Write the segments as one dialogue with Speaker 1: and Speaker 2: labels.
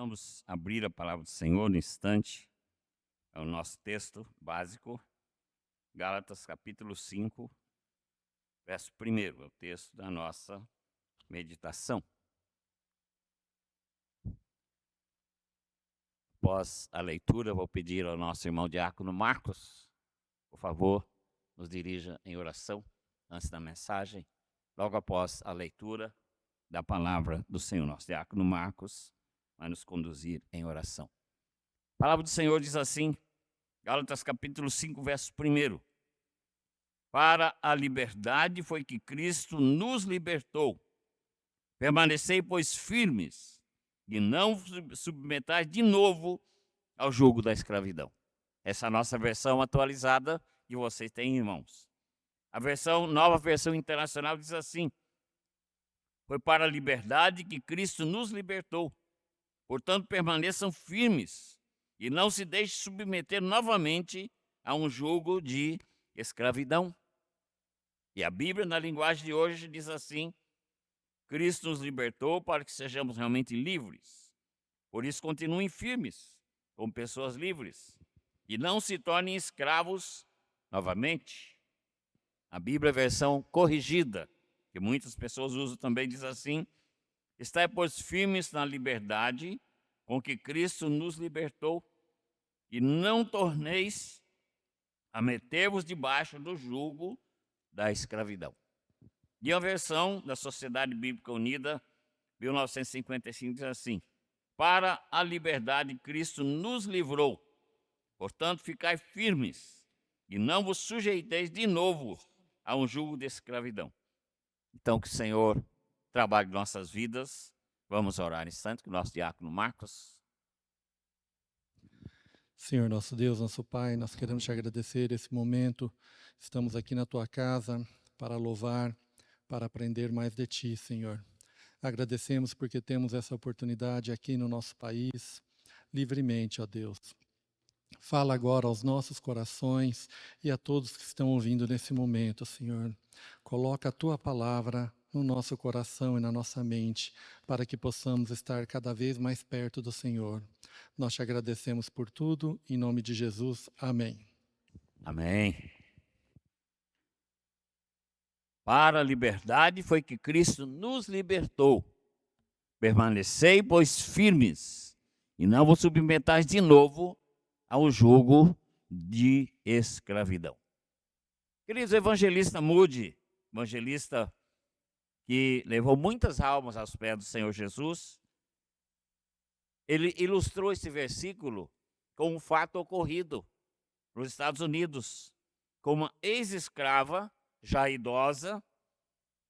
Speaker 1: Vamos abrir a palavra do Senhor no instante. É o nosso texto básico, Gálatas capítulo 5, verso 1, é o texto da nossa meditação. Após a leitura, vou pedir ao nosso irmão diácono Marcos, por favor, nos dirija em oração antes da mensagem, logo após a leitura da palavra do Senhor. Nosso diácono Marcos vai nos conduzir em oração. A palavra do Senhor diz assim, Gálatas capítulo 5, verso 1. Para a liberdade foi que Cristo nos libertou. Permanecei, pois, firmes, e não submetais de novo ao jugo da escravidão. Essa é a nossa versão atualizada que vocês têm em mãos. A nova versão internacional diz assim: foi para a liberdade que Cristo nos libertou. Portanto, permaneçam firmes e não se deixem submeter novamente a um jugo de escravidão. E a Bíblia, na linguagem de hoje, diz assim: Cristo nos libertou para que sejamos realmente livres. Por isso, continuem firmes, como pessoas livres, e não se tornem escravos novamente. A Bíblia, versão corrigida, que muitas pessoas usam também, diz assim: estai, pois, firmes na liberdade com que Cristo nos libertou, e não torneis a meter-vos debaixo do jugo da escravidão. E a versão da Sociedade Bíblica Unida, 1955, diz assim: para a liberdade Cristo nos livrou, portanto ficai firmes, e não vos sujeiteis de novo a um jugo de escravidão. Então que o Senhor trabalhe nossas vidas. Vamos orar em instante com o nosso diácono Marcos.
Speaker 2: Senhor, nosso Deus, nosso Pai, nós queremos te agradecer esse momento. Estamos aqui na tua casa para louvar, para aprender mais de ti, Senhor. Agradecemos porque temos essa oportunidade aqui no nosso país, livremente, ó Deus. Fala agora aos nossos corações e a todos que estão ouvindo nesse momento, Senhor. Coloca a tua palavra no nosso coração e na nossa mente, para que possamos estar cada vez mais perto do Senhor. Nós te agradecemos por tudo, em nome de Jesus. Amém.
Speaker 1: Amém. Para a liberdade foi que Cristo nos libertou. Permanecei, pois, firmes, e não vos submetais de novo ao jugo de escravidão. Queridos, o evangelista Moody, evangelista que levou muitas almas aos pés do Senhor Jesus, ele ilustrou esse versículo com um fato ocorrido nos Estados Unidos, com uma ex-escrava, já idosa,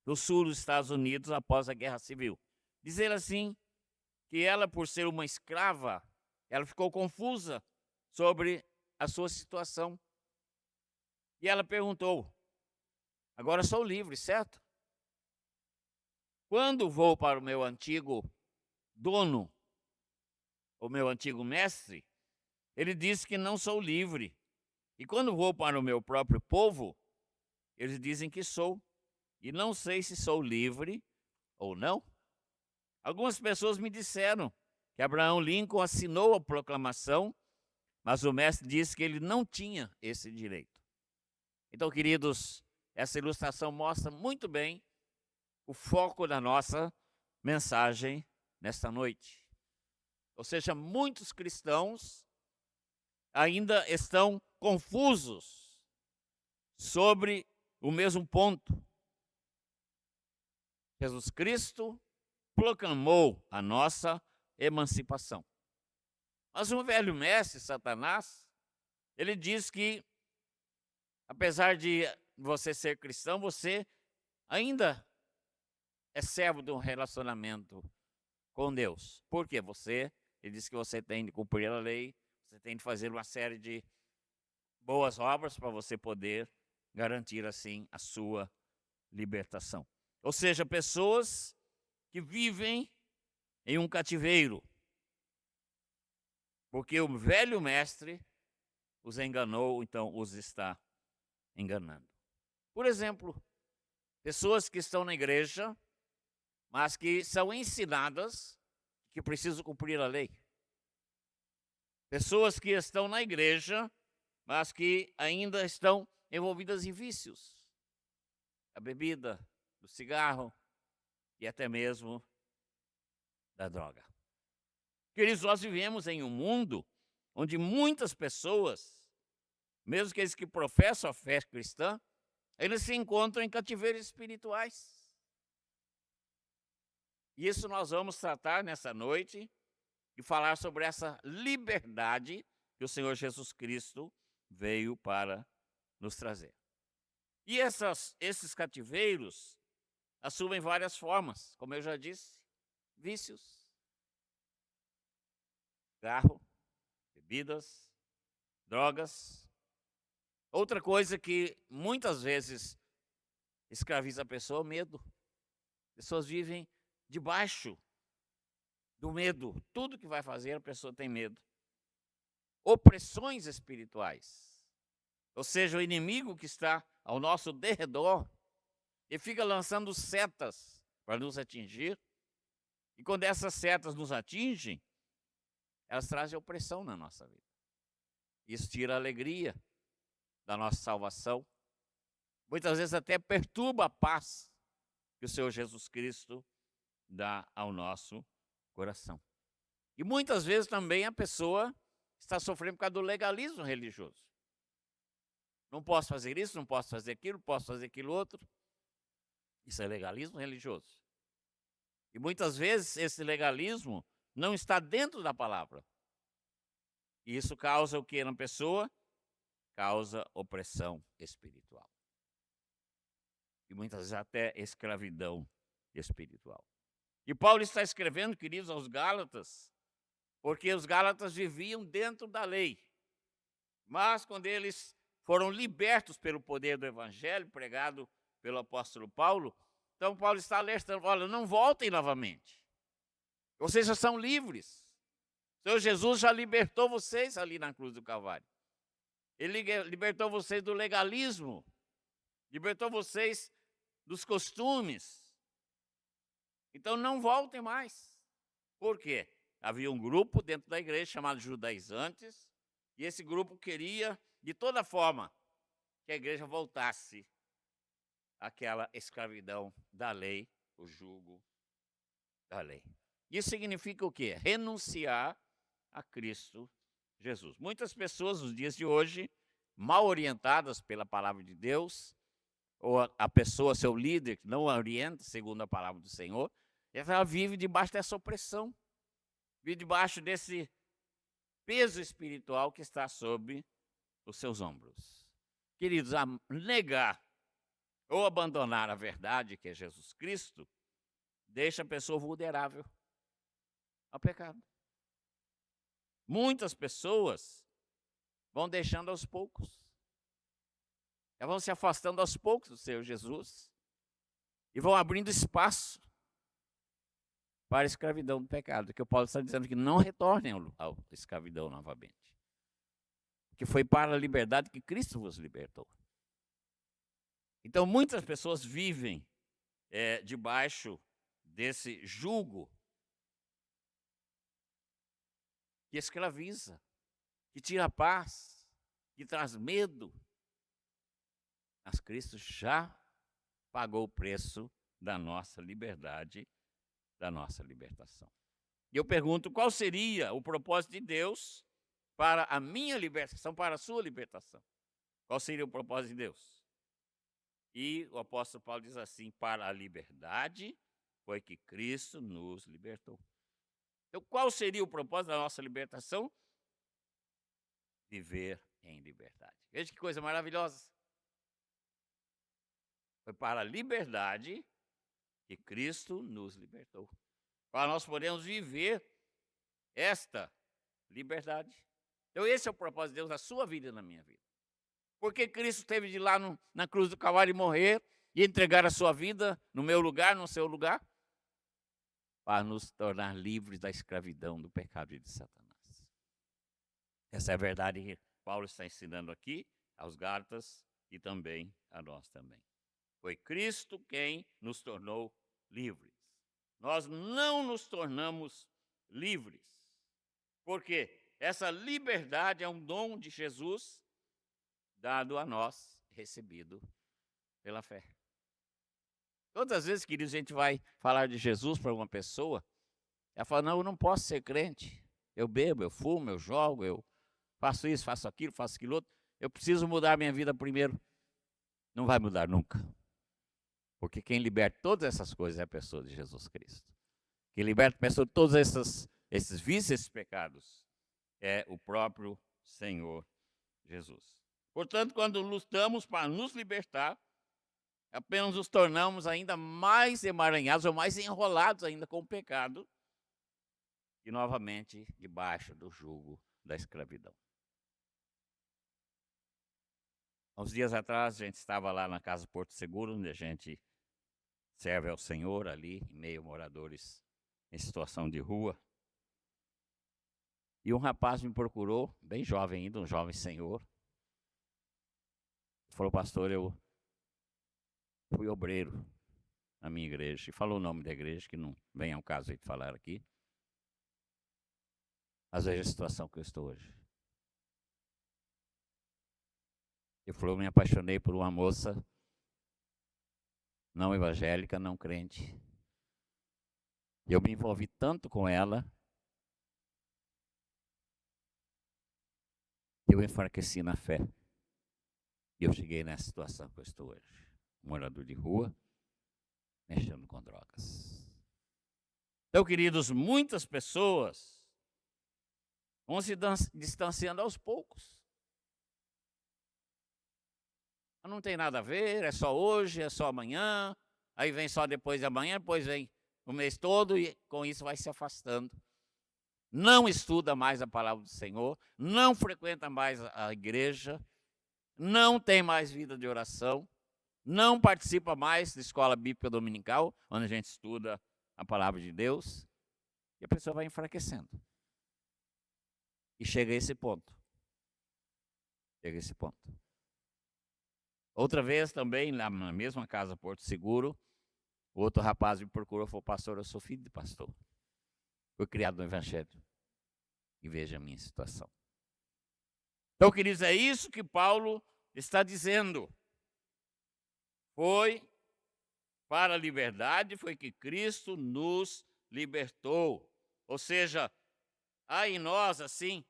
Speaker 1: do sul dos Estados Unidos após a Guerra Civil. Dizer assim, que ela, por ser uma escrava, ela ficou confusa sobre a sua situação. E ela perguntou: agora sou livre, certo? Quando vou para o meu antigo dono, o meu antigo mestre, ele diz que não sou livre. E quando vou para o meu próprio povo, eles dizem que sou. E não sei se sou livre ou não. Algumas pessoas me disseram que Abraham Lincoln assinou a proclamação, mas o mestre disse que ele não tinha esse direito. Então, queridos, essa ilustração mostra muito bem o foco da nossa mensagem nesta noite. Ou seja, muitos cristãos ainda estão confusos sobre o mesmo ponto. Jesus Cristo proclamou a nossa emancipação. Mas o velho mestre, Satanás, ele diz que, apesar de você ser cristão, você ainda é servo de um relacionamento com Deus. Por quê? Ele diz que você tem de cumprir a lei, você tem de fazer uma série de boas obras para você poder garantir, assim, a sua libertação. Ou seja, pessoas que vivem em um cativeiro, porque o velho mestre os enganou, então os está enganando. Por exemplo, pessoas que estão na igreja, mas que são ensinadas que precisam cumprir a lei. Pessoas que estão na igreja, mas que ainda estão envolvidas em vícios. A bebida, do cigarro e até mesmo da droga. Queridos, nós vivemos em um mundo onde muitas pessoas, mesmo aqueles que professam a fé cristã, eles se encontram em cativeiros espirituais. E isso nós vamos tratar nessa noite e falar sobre essa liberdade que o Senhor Jesus Cristo veio para nos trazer. E esses cativeiros assumem várias formas, como eu já disse, vícios, cigarro, bebidas, drogas. Outra coisa que muitas vezes escraviza a pessoa é o medo. Pessoas vivem debaixo do medo. Tudo que vai fazer, a pessoa tem medo. Opressões espirituais. Ou seja, o inimigo que está ao nosso derredor, ele fica lançando setas para nos atingir. E quando essas setas nos atingem, elas trazem opressão na nossa vida. Isso tira a alegria da nossa salvação. Muitas vezes até perturba a paz que o Senhor Jesus Cristo dá ao nosso coração. E muitas vezes também a pessoa está sofrendo por causa do legalismo religioso. Não posso fazer isso, não posso fazer aquilo, não posso fazer aquilo outro. Isso é legalismo religioso. E muitas vezes esse legalismo não está dentro da palavra. E isso causa o que na pessoa? Causa opressão espiritual. E muitas vezes até escravidão espiritual. E Paulo está escrevendo, queridos, aos Gálatas, porque os Gálatas viviam dentro da lei. Mas quando eles foram libertos pelo poder do evangelho pregado pelo apóstolo Paulo, então Paulo está alertando: olha, não voltem novamente. Vocês já são livres. O Senhor Jesus já libertou vocês ali na cruz do Calvário. Ele libertou vocês do legalismo, libertou vocês dos costumes. Então não voltem mais. Por quê? Havia um grupo dentro da igreja chamado judaizantes, e esse grupo queria, de toda forma, que a igreja voltasse àquela escravidão da lei, o jugo da lei. Isso significa o quê? Renunciar a Cristo Jesus. Muitas pessoas nos dias de hoje, mal orientadas pela palavra de Deus, ou a pessoa, seu líder, que não a orienta segundo a palavra do Senhor, ela vive debaixo dessa opressão, vive debaixo desse peso espiritual que está sobre os seus ombros. Queridos, a negar ou abandonar a verdade, que é Jesus Cristo, deixa a pessoa vulnerável ao pecado. Muitas pessoas vão deixando aos poucos. Elas vão se afastando aos poucos do Senhor Jesus e vão abrindo espaço para a escravidão do pecado. Que o Paulo está dizendo que não retornem à escravidão novamente. Que foi para a liberdade que Cristo vos libertou. Então, muitas pessoas vivem debaixo desse jugo que escraviza, que tira a paz, que traz medo. Mas Cristo já pagou o preço da nossa liberdade, da nossa libertação. E eu pergunto, qual seria o propósito de Deus para a minha libertação, para a sua libertação? Qual seria o propósito de Deus? E o apóstolo Paulo diz assim: para a liberdade foi que Cristo nos libertou. Então, qual seria o propósito da nossa libertação? Viver em liberdade. Veja que coisa maravilhosa. Foi para a liberdade que Cristo nos libertou. Para nós podermos viver esta liberdade. Então, esse é o propósito de Deus na sua vida e na minha vida. Porque Cristo teve de ir lá na cruz do Calvário e morrer e entregar a sua vida no meu lugar, no seu lugar? Para nos tornar livres da escravidão do pecado e de Satanás. Essa é a verdade que Paulo está ensinando aqui aos Gálatas e também a nós também. Foi Cristo quem nos tornou livres. Nós não nos tornamos livres. Por quê? essa liberdade é um dom de Jesus dado a nós, recebido pela fé. Todas as vezes, queridos, a gente vai falar de Jesus para uma pessoa, ela fala, não, eu não posso ser crente. Eu bebo, eu fumo, eu jogo, eu faço isso, faço aquilo outro. Eu preciso mudar minha vida primeiro. Não vai mudar nunca. Porque quem liberta todas essas coisas é a pessoa de Jesus Cristo. Quem liberta a pessoa de todos esses vícios, esses pecados, é o próprio Senhor Jesus. Portanto, quando lutamos para nos libertar, apenas nos tornamos ainda mais emaranhados ou mais enrolados ainda com o pecado e novamente debaixo do jugo da escravidão. Há uns dias atrás, a gente estava lá na Casa Porto Seguro, onde a gente serve ao Senhor ali, em meio a moradores em situação de rua. E um rapaz me procurou, bem jovem ainda, um jovem senhor. Falou, pastor, eu fui obreiro na minha igreja. E falou o nome da igreja, que não vem ao caso de falar aqui. Mas veja a situação que eu estou hoje. Ele falou, eu me apaixonei por uma moça não evangélica, não crente. Eu me envolvi tanto com ela que eu enfraqueci na fé. E eu cheguei nessa situação que eu estou hoje. Morador de rua, mexendo com drogas. Então, queridos, muitas pessoas vão se distanciando aos poucos. Não tem nada a ver, é só hoje, é só amanhã, aí vem só depois de amanhã, depois vem o mês todo e com isso vai se afastando. Não estuda mais a palavra do Senhor, não frequenta mais a igreja, não tem mais vida de oração, não participa mais da escola bíblica dominical, onde a gente estuda a palavra de Deus, e a pessoa vai enfraquecendo. E chega a esse ponto. Outra vez também, lá na mesma casa Porto Seguro, outro rapaz me procurou e falou, pastor, eu sou filho de pastor. Fui criado no Evangelho. E veja a minha situação. Então, queridos, é isso que Paulo está dizendo. Foi para a liberdade, foi que Cristo nos libertou. Ou seja, há em nós, assim,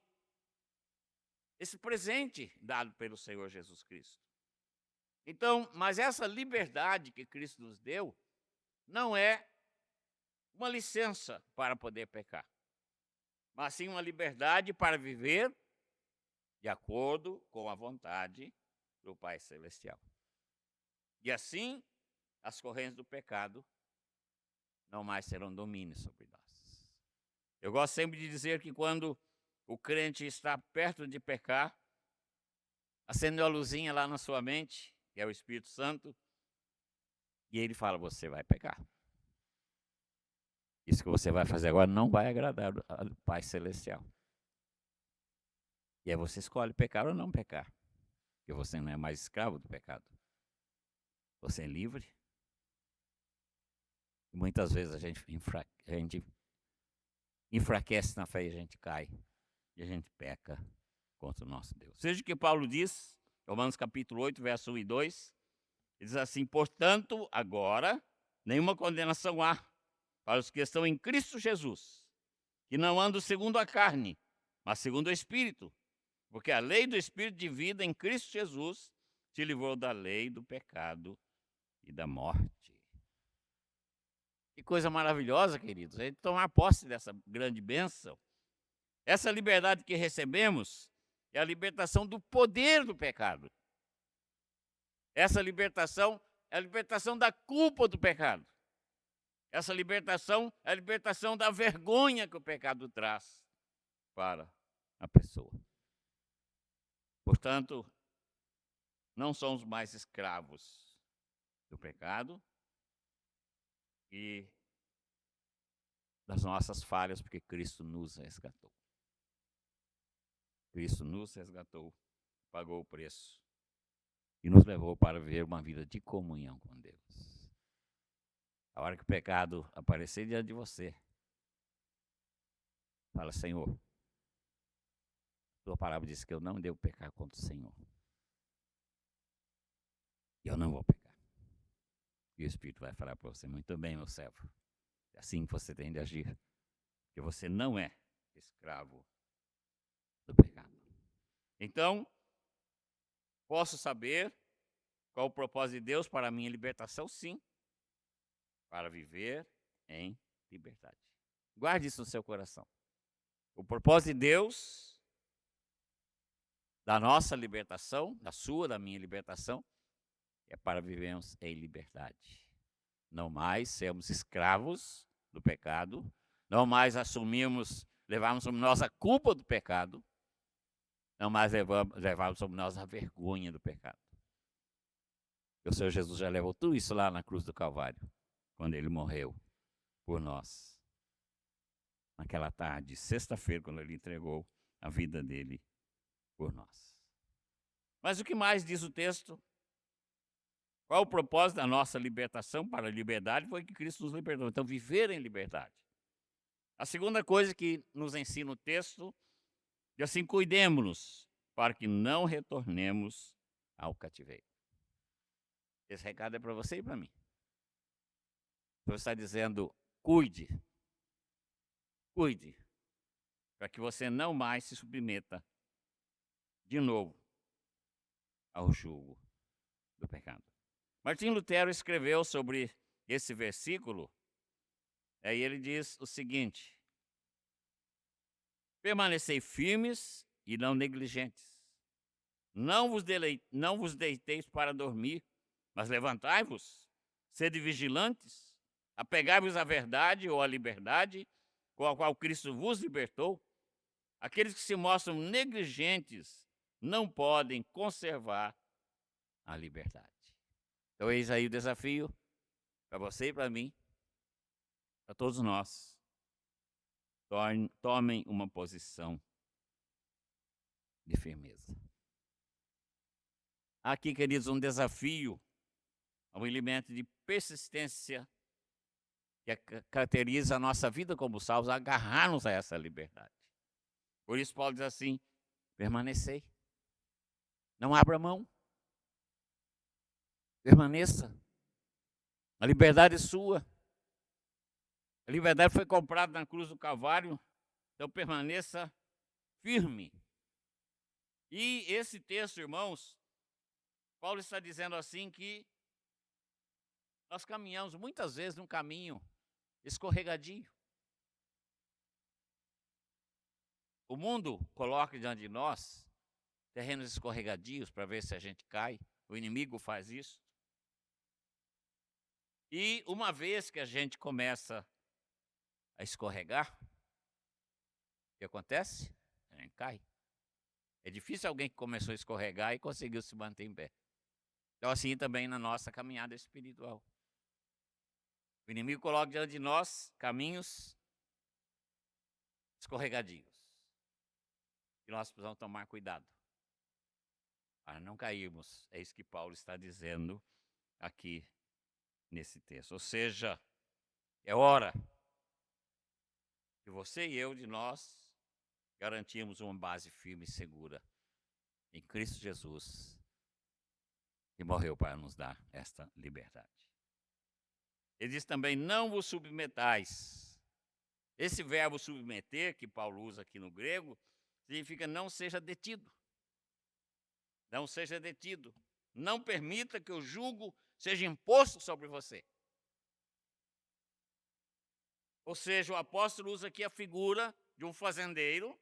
Speaker 1: esse presente dado pelo Senhor Jesus Cristo. Então, mas essa liberdade que Cristo nos deu não é uma licença para poder pecar, mas sim uma liberdade para viver de acordo com a vontade do Pai Celestial. E assim, as correntes do pecado não mais terão domínio sobre nós. Eu gosto sempre de dizer que quando o crente está perto de pecar, acende uma luzinha lá na sua mente, que é o Espírito Santo, e ele fala, você vai pecar. Isso que você vai fazer agora não vai agradar ao Pai Celestial. E aí você escolhe pecar ou não pecar. Porque você não é mais escravo do pecado. Você é livre. E muitas vezes a gente enfraquece na fé e a gente cai. E a gente peca contra o nosso Deus. Seja o que Paulo diz, Romanos capítulo 8, verso 1 e 2. Ele diz assim, portanto, agora, nenhuma condenação há para os que estão em Cristo Jesus, que não andam segundo a carne, mas segundo o Espírito. Porque a lei do Espírito de vida em Cristo Jesus te livrou da lei do pecado e da morte. Que coisa maravilhosa, queridos, a gente tomar posse dessa grande bênção. Essa liberdade que recebemos é a libertação do poder do pecado. Essa libertação é a libertação da culpa do pecado. Essa libertação é a libertação da vergonha que o pecado traz para a pessoa. Portanto, não somos mais escravos do pecado e das nossas falhas, porque Cristo nos resgatou. Cristo nos resgatou, pagou o preço e nos levou para viver uma vida de comunhão com Deus. A hora que o pecado aparecer diante de você, fala, Senhor, Sua palavra diz que eu não devo pecar contra o Senhor. E eu não vou pecar. E o Espírito vai falar para você: muito bem, meu servo. É assim que você tem de agir. Porque você não é escravo do pecado. Então, posso saber qual o propósito de Deus para a minha libertação? Sim. Para viver em liberdade. Guarde isso no seu coração. O propósito de Deus, da nossa libertação, da sua, da minha libertação, é para vivermos em liberdade. Não mais sermos escravos do pecado, não mais levarmos sobre nós a culpa do pecado, não mais levarmos sobre nós a vergonha do pecado. O Senhor Jesus já levou tudo isso lá na cruz do Calvário, quando ele morreu por nós. Naquela tarde, sexta-feira, quando ele entregou a vida dele por nós. Mas o que mais diz o texto? Qual o propósito da nossa libertação para a liberdade? Foi que Cristo nos libertou. Então, viver em liberdade. A segunda coisa que nos ensina o texto é assim: cuidemos-nos para que não retornemos ao cativeiro. Esse recado é para você e para mim. O Senhor está dizendo: cuide, para que você não mais se submeta de novo ao jugo do pecado. Martim Lutero escreveu sobre esse versículo, e ele diz o seguinte: permanecei firmes e não negligentes. Não vos deiteis para dormir, mas levantai-vos, sede vigilantes, apegai-vos à verdade ou à liberdade, com a qual Cristo vos libertou. Aqueles que se mostram negligentes não podem conservar a liberdade. Então, eis aí o desafio para você e para mim, para todos nós. Tomem uma posição de firmeza. Aqui, queridos, um desafio, um elemento de persistência que caracteriza a nossa vida como salvos, agarrar-nos a essa liberdade. Por isso, Paulo diz assim: permanecei. Não abra mão. Permaneça. A liberdade é sua. A liberdade foi comprada na cruz do Calvário. Então permaneça firme. E esse texto, irmãos, Paulo está dizendo assim que nós caminhamos muitas vezes num caminho escorregadio. O mundo coloca diante de nós terrenos escorregadios para ver se a gente cai. O inimigo faz isso. E uma vez que a gente começa a escorregar, o que acontece? A gente cai. É difícil alguém que começou a escorregar e conseguiu se manter em pé. Então, assim também na nossa caminhada espiritual. O inimigo coloca diante de nós caminhos escorregadios. E nós precisamos tomar cuidado para não cairmos. É isso que Paulo está dizendo aqui nesse texto. Ou seja, é hora que você e eu, de nós, garantimos uma base firme e segura em Cristo Jesus, que morreu para nos dar esta liberdade. Ele diz também: não vos submetais. Esse verbo submeter, que Paulo usa aqui no grego, significa não seja detido. Não seja detido. Não permita que o jugo seja imposto sobre você. Ou seja, o apóstolo usa aqui a figura de um fazendeiro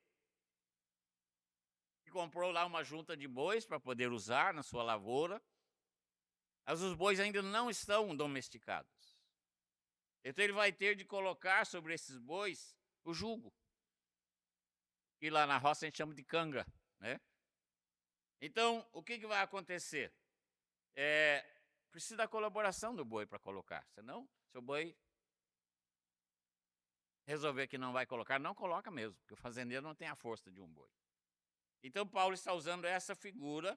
Speaker 1: que comprou lá uma junta de bois para poder usar na sua lavoura, mas os bois ainda não estão domesticados. Então ele vai ter de colocar sobre esses bois o jugo, que lá na roça a gente chama de canga, né? Então, o que vai acontecer? Precisa da colaboração do boi para colocar, senão, se o boi resolver que não vai colocar, não coloca mesmo, porque o fazendeiro não tem a força de um boi. Então, Paulo está usando essa figura,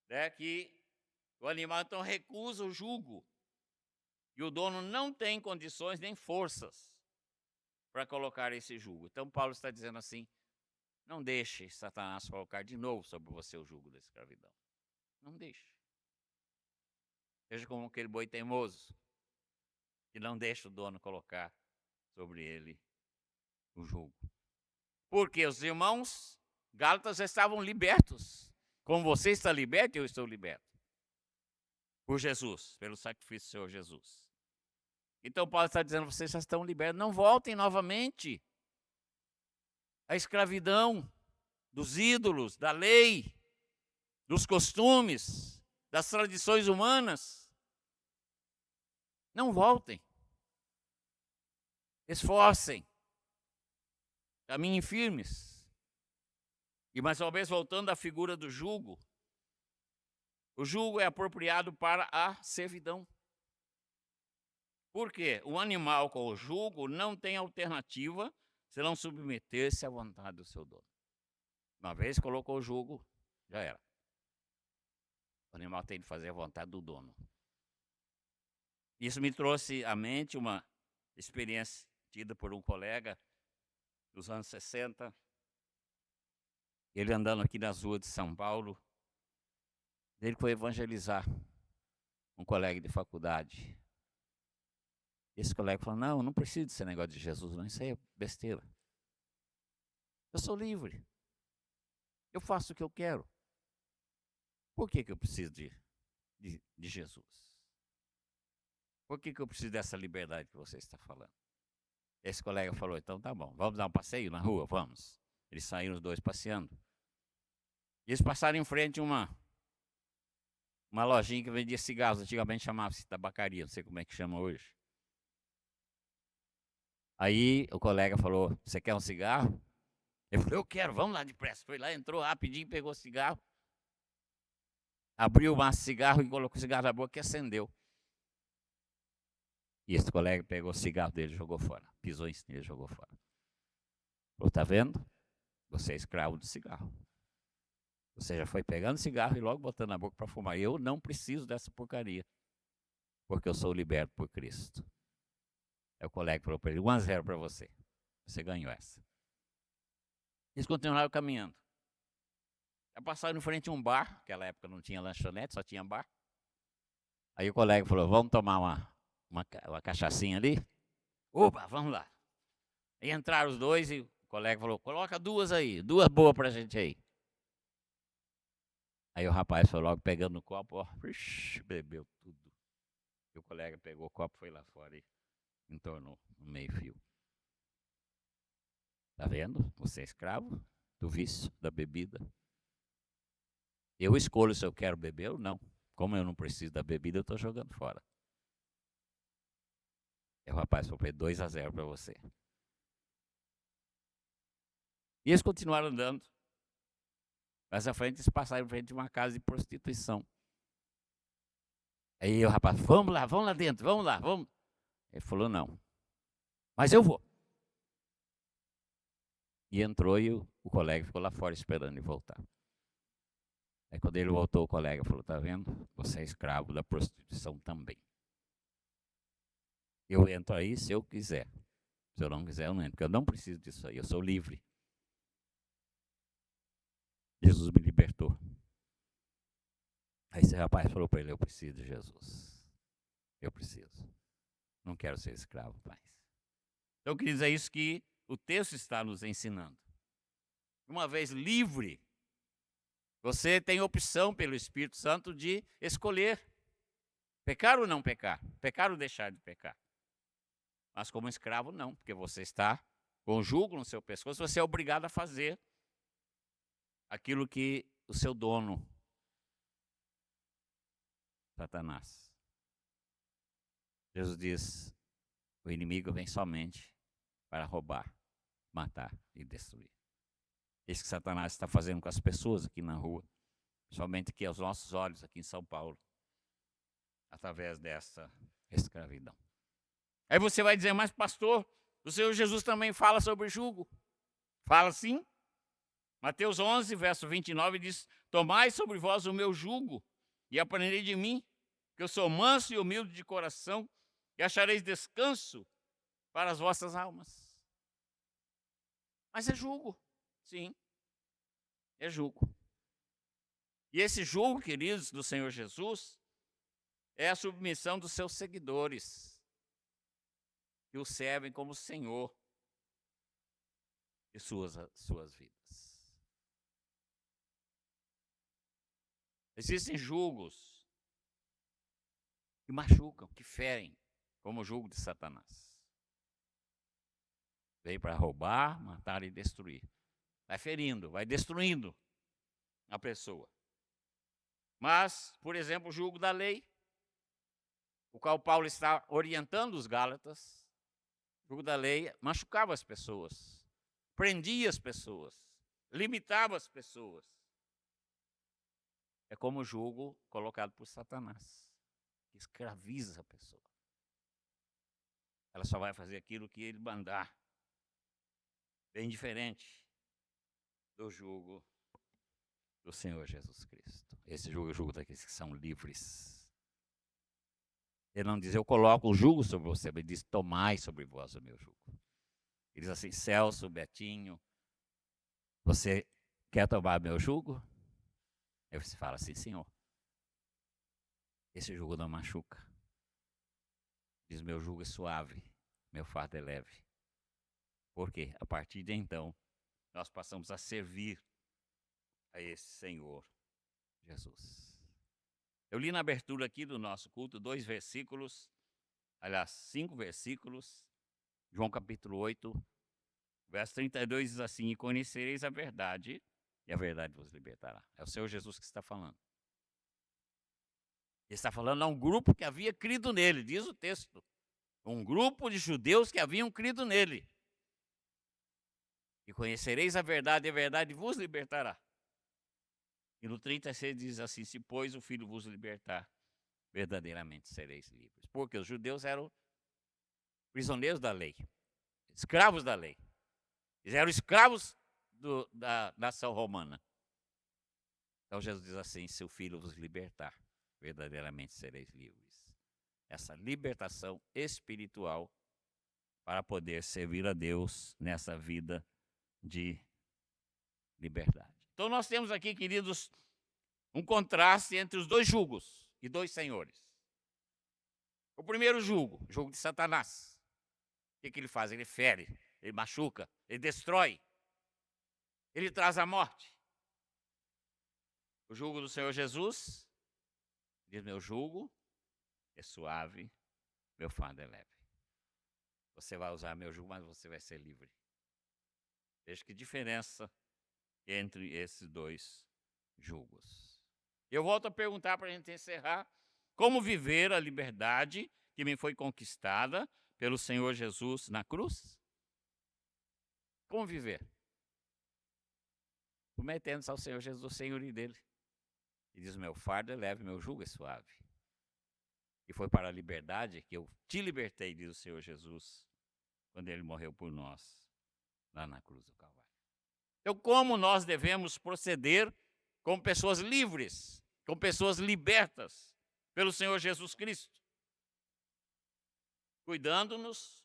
Speaker 1: né, que o animal então recusa o jugo, e o dono não tem condições nem forças para colocar esse jugo. Então, Paulo está dizendo assim: Não deixe Satanás colocar de novo sobre você o jugo da escravidão. Não deixe. Seja como aquele boi teimoso, que não deixa o dono colocar sobre ele o jugo. Porque os irmãos Gálatas estavam libertos. Como você está liberto, eu estou liberto. Por Jesus, pelo sacrifício do Senhor Jesus. Então Paulo está dizendo, vocês já estão libertos. Não voltem novamente à escravidão dos ídolos, da lei, dos costumes, das tradições humanas. Não voltem. Esforcem. Caminhem firmes. E mais uma vez, voltando à figura do jugo. O jugo é apropriado para a servidão. Por quê? O animal com o jugo não tem alternativa se não submeter-se à vontade do seu dono. Uma vez colocou o jugo, já era. O animal tem de fazer a vontade do dono. Isso me trouxe à mente uma experiência tida por um colega dos anos 60. Ele andando aqui nas ruas de São Paulo, ele foi evangelizar um colega de faculdade. Esse colega falou, não preciso desse negócio de Jesus, não, isso aí é besteira. Eu sou livre. Eu faço o que eu quero. Por que eu preciso de Jesus? Por que eu preciso dessa liberdade que você está falando? Esse colega falou, então tá bom, vamos dar um passeio na rua? Vamos. Eles saíram os dois passeando. E eles passaram em frente a uma lojinha que vendia cigarros. Antigamente chamava-se tabacaria, não sei como é que chama hoje. Aí o colega falou, você quer um cigarro? Eu falei, eu quero, vamos lá depressa. Foi lá, entrou rapidinho, pegou o cigarro. Abriu o maço de cigarro e colocou o cigarro na boca e acendeu. E esse colega pegou o cigarro dele e jogou fora. Pisou em cima dele e jogou fora. Falou, tá vendo? Você é escravo do cigarro. Você já foi pegando cigarro e logo botando na boca para fumar. Eu não preciso dessa porcaria. Porque eu sou liberto por Cristo. Aí o colega falou para ele, 1-0 para você. Você ganhou essa. Eles continuaram caminhando. Já passaram em frente a um bar. Naquela época não tinha lanchonete, só tinha bar. Aí o colega falou, vamos tomar uma cachaçinha ali? Opa, vamos lá. Aí entraram os dois e o colega falou, coloca 2 aí, 2 boas pra gente aí. Aí o rapaz foi logo pegando no copo, ó, bebeu tudo. E o colega pegou o copo, foi lá fora e entornou no meio fio. Tá vendo? Você é escravo do vício, da bebida. Eu escolho se eu quero beber ou não. Como eu não preciso da bebida, eu estou jogando fora. E o rapaz falou, 2-0 para você. E eles continuaram andando. Mais à frente, eles passaram em frente de uma casa de prostituição. Aí o rapaz, vamos lá dentro, vamos lá, vamos. Ele falou, não. Mas eu vou. E entrou e o colega ficou lá fora esperando ele voltar. Aí quando ele voltou, o colega falou, tá vendo? Você é escravo da prostituição também. Eu entro aí se eu quiser. Se eu não quiser, eu não entro. Porque eu não preciso disso aí, eu sou livre. Jesus me libertou. Aí esse rapaz falou para ele, eu preciso de Jesus. Eu preciso. Não quero ser escravo mais. Então, queridos, é isso que o texto está nos ensinando. Uma vez livre, você tem opção pelo Espírito Santo de escolher pecar ou não pecar, pecar ou deixar de pecar. Mas como escravo, não, porque você está com o jugo no seu pescoço, você é obrigado a fazer aquilo que o seu dono, Satanás. Jesus diz, o inimigo vem somente para roubar, matar e destruir. Isso que Satanás está fazendo com as pessoas aqui na rua, somente aqui aos nossos olhos, aqui em São Paulo, através dessa escravidão. Aí você vai dizer, mas pastor, o Senhor Jesus também fala sobre jugo. Fala sim. Mateus 11, verso 29 diz, tomai sobre vós o meu jugo e aprendei de mim, que eu sou manso e humilde de coração, e achareis descanso para as vossas almas. Mas é jugo, sim. É jugo. E esse jugo, queridos, do Senhor Jesus, é a submissão dos seus seguidores, que o servem como Senhor de suas vidas. Existem julgos que machucam, que ferem, como o jugo de Satanás. Veio para roubar, matar e destruir. Vai ferindo, vai destruindo a pessoa. Mas, por exemplo, o jugo da lei, o qual Paulo está orientando os Gálatas, o jugo da lei machucava as pessoas, prendia as pessoas, limitava as pessoas. É como o jugo colocado por Satanás, que escraviza a pessoa. Ela só vai fazer aquilo que ele mandar. Bem diferente do jugo do Senhor Jesus Cristo. Esse jugo é o jugo daqueles que são livres. Ele não diz, eu coloco o jugo sobre você, ele diz, tomai sobre vós o meu jugo. Ele diz assim, Celso, Betinho, você quer tomar meu jugo? Aí você fala assim, Senhor, esse jugo não machuca. Diz, meu jugo é suave, meu fardo é leve. Por quê? A partir de então, nós passamos a servir a esse Senhor Jesus. Eu li na abertura aqui do nosso culto 2 versículos, aliás, 5 versículos, João capítulo 8, verso 32 diz assim, e conhecereis a verdade, e a verdade vos libertará. É o Senhor Jesus que está falando. Ele está falando a um grupo que havia crido nele, diz o texto. Um grupo de judeus que haviam crido nele. E conhecereis a verdade vos libertará. E no 36 diz assim, se pois o Filho vos libertar, verdadeiramente sereis livres. Porque os judeus eram prisioneiros da lei, escravos da lei. Eles eram escravos da nação romana. Então Jesus diz assim, se o Filho vos libertar, verdadeiramente sereis livres. Essa libertação espiritual para poder servir a Deus nessa vida de liberdade. Então nós temos aqui, queridos, um contraste entre os dois jugos e dois senhores. O primeiro jugo, o jugo de Satanás. O que ele faz? Ele fere, ele machuca, ele destrói, ele traz a morte. O jugo do Senhor Jesus diz, meu jugo é suave, meu fardo é leve. Você vai usar meu jugo, mas você vai ser livre. Veja que diferença entre esses dois jugos. Eu volto a perguntar para a gente encerrar, como viver a liberdade que me foi conquistada pelo Senhor Jesus na cruz? Como viver? Submetendo-se ao Senhor Jesus, o senhorio dele. E diz, meu fardo é leve, meu jugo é suave. E foi para a liberdade que eu te libertei, diz o Senhor Jesus, quando ele morreu por nós, lá na cruz do Calvário. Então, como nós devemos proceder como pessoas livres, como pessoas libertas pelo Senhor Jesus Cristo? Cuidando-nos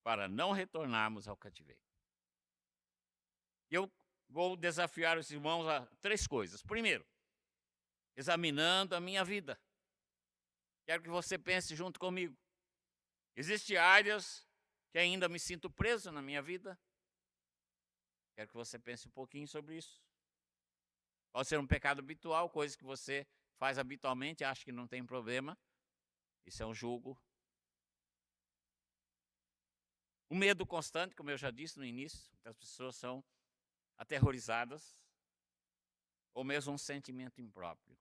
Speaker 1: para não retornarmos ao cativeiro. Eu vou desafiar os irmãos a 3 coisas. Primeiro, examinando a minha vida. Quero que você pense junto comigo. Existem áreas que ainda me sinto preso na minha vida. Quero que você pense um pouquinho sobre isso. Pode ser um pecado habitual, coisa que você faz habitualmente, acha que não tem problema. Isso é um jugo. O medo constante, como eu já disse no início, as pessoas são aterrorizadas, ou mesmo um sentimento impróprio.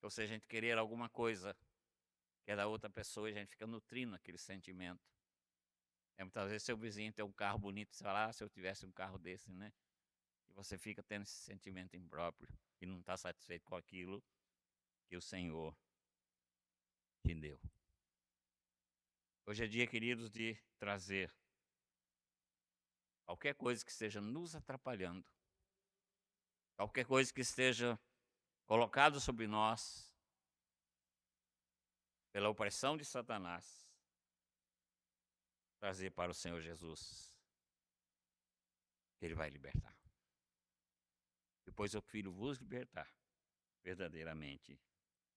Speaker 1: Ou seja, a gente querer alguma coisa que é da outra pessoa e a gente fica nutrindo aquele sentimento. Muitas vezes seu vizinho tem um carro bonito, você fala, se eu tivesse um carro desse, né? E você fica tendo esse sentimento impróprio e não está satisfeito com aquilo que o Senhor te deu. Hoje é dia, queridos, de trazer qualquer coisa que esteja nos atrapalhando, qualquer coisa que esteja colocado sobre nós pela opressão de Satanás, trazer para o Senhor Jesus, que Ele vai libertar. depois o Filho vos libertar, verdadeiramente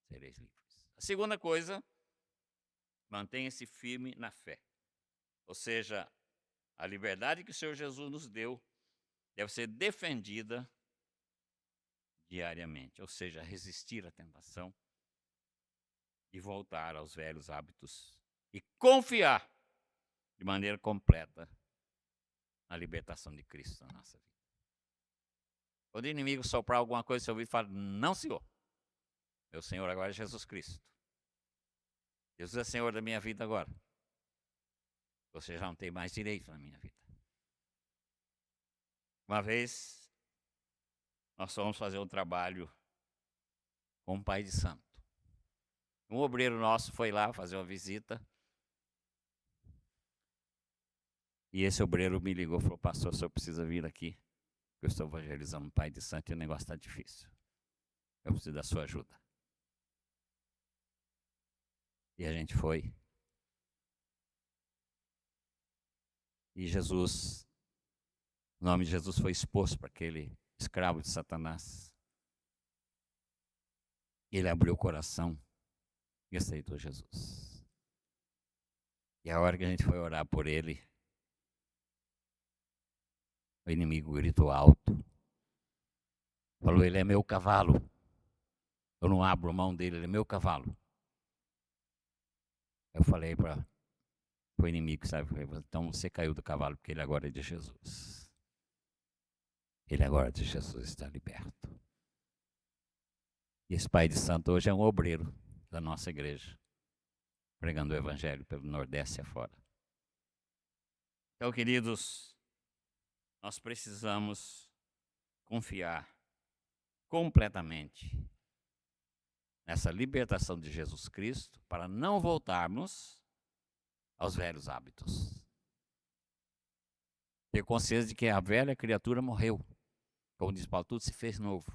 Speaker 1: sereis livres. A segunda coisa, mantenha-se firme na fé. Ou seja, a liberdade que o Senhor Jesus nos deu deve ser defendida diariamente. Ou seja, resistir à tentação e voltar aos velhos hábitos e confiar de maneira completa na libertação de Cristo na nossa vida. Quando o inimigo soprar alguma coisa no seu ouvido, fala: não, Senhor. Meu Senhor agora é Jesus Cristo. Jesus é Senhor da minha vida agora. Você já não tem mais direito na minha vida. Uma vez, nós fomos fazer um trabalho com um pai de santo. Um obreiro nosso foi lá fazer uma visita. E esse obreiro me ligou e falou: pastor, o senhor precisa vir aqui. Eu estou evangelizando um pai de santo e o negócio está difícil. Eu preciso da sua ajuda. E a gente foi. E Jesus, o nome de Jesus foi exposto para aquele escravo de Satanás. Ele abriu o coração e aceitou Jesus. E a hora que a gente foi orar por ele, o inimigo gritou alto. Falou: ele é meu cavalo. Eu não abro mão dele, ele é meu cavalo. Eu falei para o inimigo, sabe? Então você caiu do cavalo porque ele agora é de Jesus. Ele agora é de Jesus, está liberto. E esse pai de santo hoje é um obreiro da nossa igreja, pregando o evangelho pelo Nordeste afora. Então, queridos, nós precisamos confiar completamente nessa libertação de Jesus Cristo para não voltarmos aos velhos hábitos. Ter consciência de que a velha criatura morreu. Como diz Paulo, tudo se fez novo.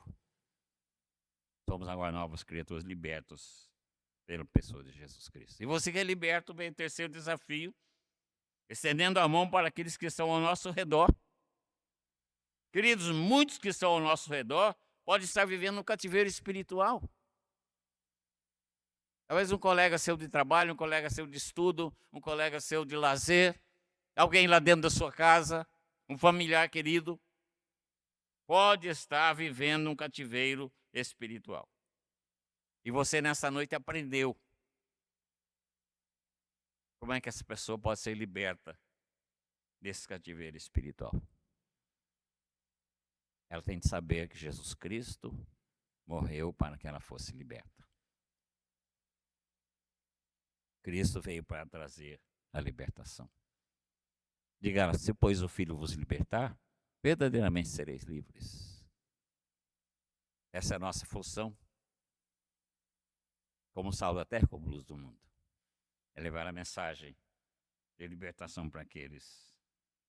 Speaker 1: Somos agora novas criaturas libertos pela pessoa de Jesus Cristo. E você que é liberto, vem o terceiro desafio, estendendo a mão para aqueles que estão ao nosso redor. Queridos, muitos que estão ao nosso redor podem estar vivendo um cativeiro espiritual. Talvez um colega seu de trabalho, um colega seu de estudo, um colega seu de lazer, alguém lá dentro da sua casa, um familiar querido, pode estar vivendo um cativeiro espiritual. E você nessa noite aprendeu como é que essa pessoa pode ser liberta desse cativeiro espiritual. Ela tem de saber que Jesus Cristo morreu para que ela fosse liberta. Cristo veio para trazer a libertação. Diga: se pois o Filho vos libertar, verdadeiramente sereis livres. Essa é a nossa função, como sal da terra, como luz do mundo. É levar a mensagem de libertação para aqueles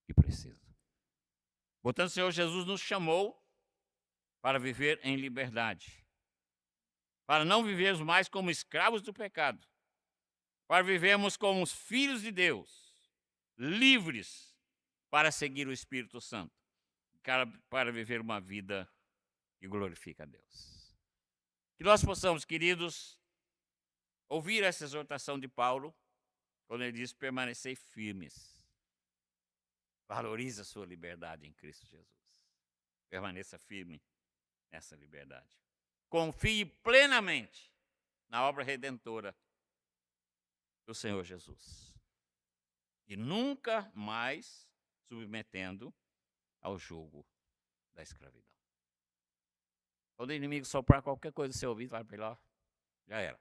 Speaker 1: que precisam. Portanto, o Senhor Jesus nos chamou para viver em liberdade, para não vivermos mais como escravos do pecado, para vivermos como os filhos de Deus, livres para seguir o Espírito Santo, para viver uma vida que glorifica a Deus. Que nós possamos, queridos, ouvir essa exortação de Paulo, quando ele diz: permanecei firmes. Valorize a sua liberdade em Cristo Jesus. Permaneça firme nessa liberdade. Confie plenamente na obra redentora do Senhor Jesus. E nunca mais submetendo ao jugo da escravidão. Quando o inimigo soprar qualquer coisa no seu ouvido, vai para ele: ó, já era.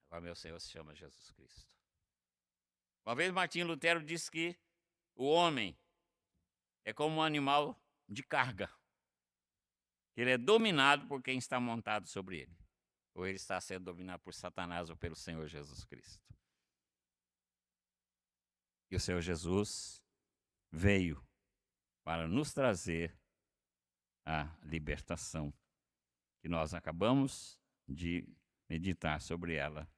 Speaker 1: Agora meu Senhor se chama Jesus Cristo. Uma vez Martinho Lutero disse que o homem é como um animal de carga. Ele é dominado por quem está montado sobre ele. Ou ele está sendo dominado por Satanás ou pelo Senhor Jesus Cristo. E o Senhor Jesus veio para nos trazer a libertação, que nós acabamos de meditar sobre ela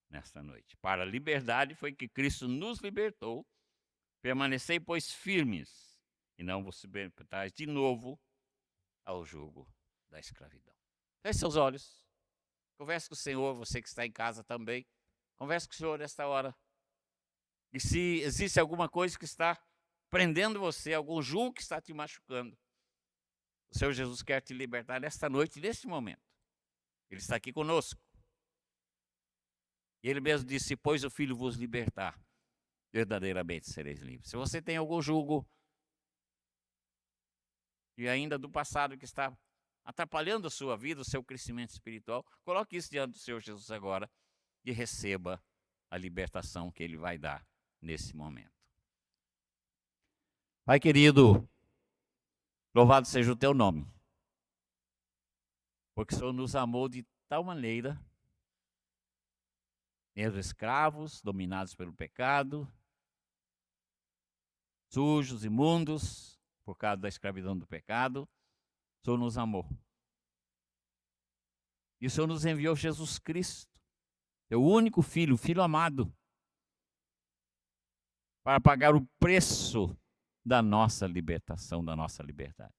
Speaker 1: nesta noite. Para a liberdade foi que Cristo nos libertou. Permanecei, pois, firmes, e não vos submetais de novo ao jugo da escravidão. Feche seus olhos. Converse com o Senhor, você que está em casa também. Converse com o Senhor nesta hora. E se existe alguma coisa que está prendendo você, algum jugo que está te machucando, o Senhor Jesus quer te libertar nesta noite, neste momento. Ele está aqui conosco. E Ele mesmo disse, se pois o Filho vos libertar, verdadeiramente sereis livres. Se você tem algum jugo, e ainda do passado que está atrapalhando a sua vida, o seu crescimento espiritual, coloque isso diante do Senhor Jesus agora e receba a libertação que Ele vai dar nesse momento. Pai querido, louvado seja o teu nome, porque o Senhor nos amou de tal maneira, mesmo escravos, dominados pelo pecado, sujos, imundos, por causa da escravidão do pecado, o Senhor nos amou. E o Senhor nos enviou Jesus Cristo, teu único filho, o Filho amado, para pagar o preço da nossa libertação, da nossa liberdade.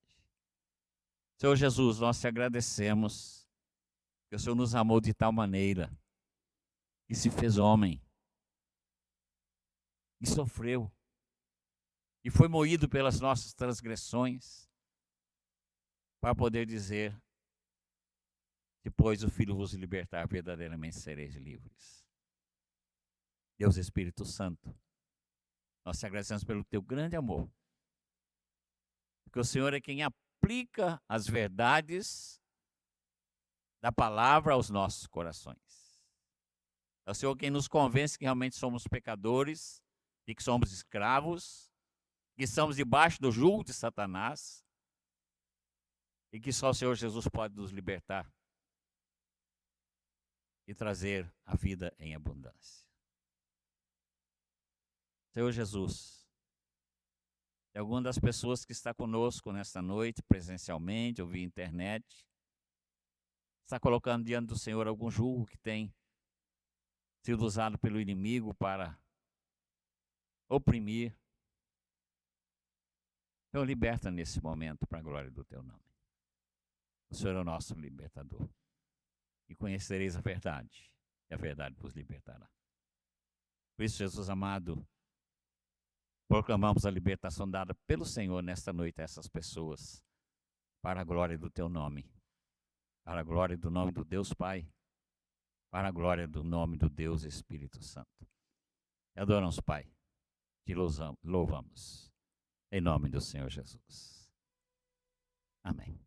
Speaker 1: Senhor Jesus, nós te agradecemos que o Senhor nos amou de tal maneira e se fez homem e sofreu e foi moído pelas nossas transgressões para poder dizer, depois o Filho vos libertar, verdadeiramente sereis livres. Deus Espírito Santo, nós te agradecemos pelo teu grande amor, porque o Senhor é quem aplica as verdades da palavra aos nossos corações. É o Senhor quem nos convence que realmente somos pecadores e que somos escravos, que estamos debaixo do jugo de Satanás e que só o Senhor Jesus pode nos libertar e trazer a vida em abundância. Senhor Jesus, tem alguma das pessoas que está conosco nesta noite, presencialmente ou via internet, está colocando diante do Senhor algum jugo que tem sido usado pelo inimigo para oprimir. Então liberta nesse momento para a glória do teu nome. O Senhor é o nosso libertador. E conhecereis a verdade, e a verdade vos libertará. Por isso, Jesus amado, proclamamos a libertação dada pelo Senhor nesta noite a essas pessoas, para a glória do teu nome, para a glória do nome do Deus Pai, para a glória do nome do Deus Espírito Santo. E adoramos, Pai, te louvamos, em nome do Senhor Jesus. Amém.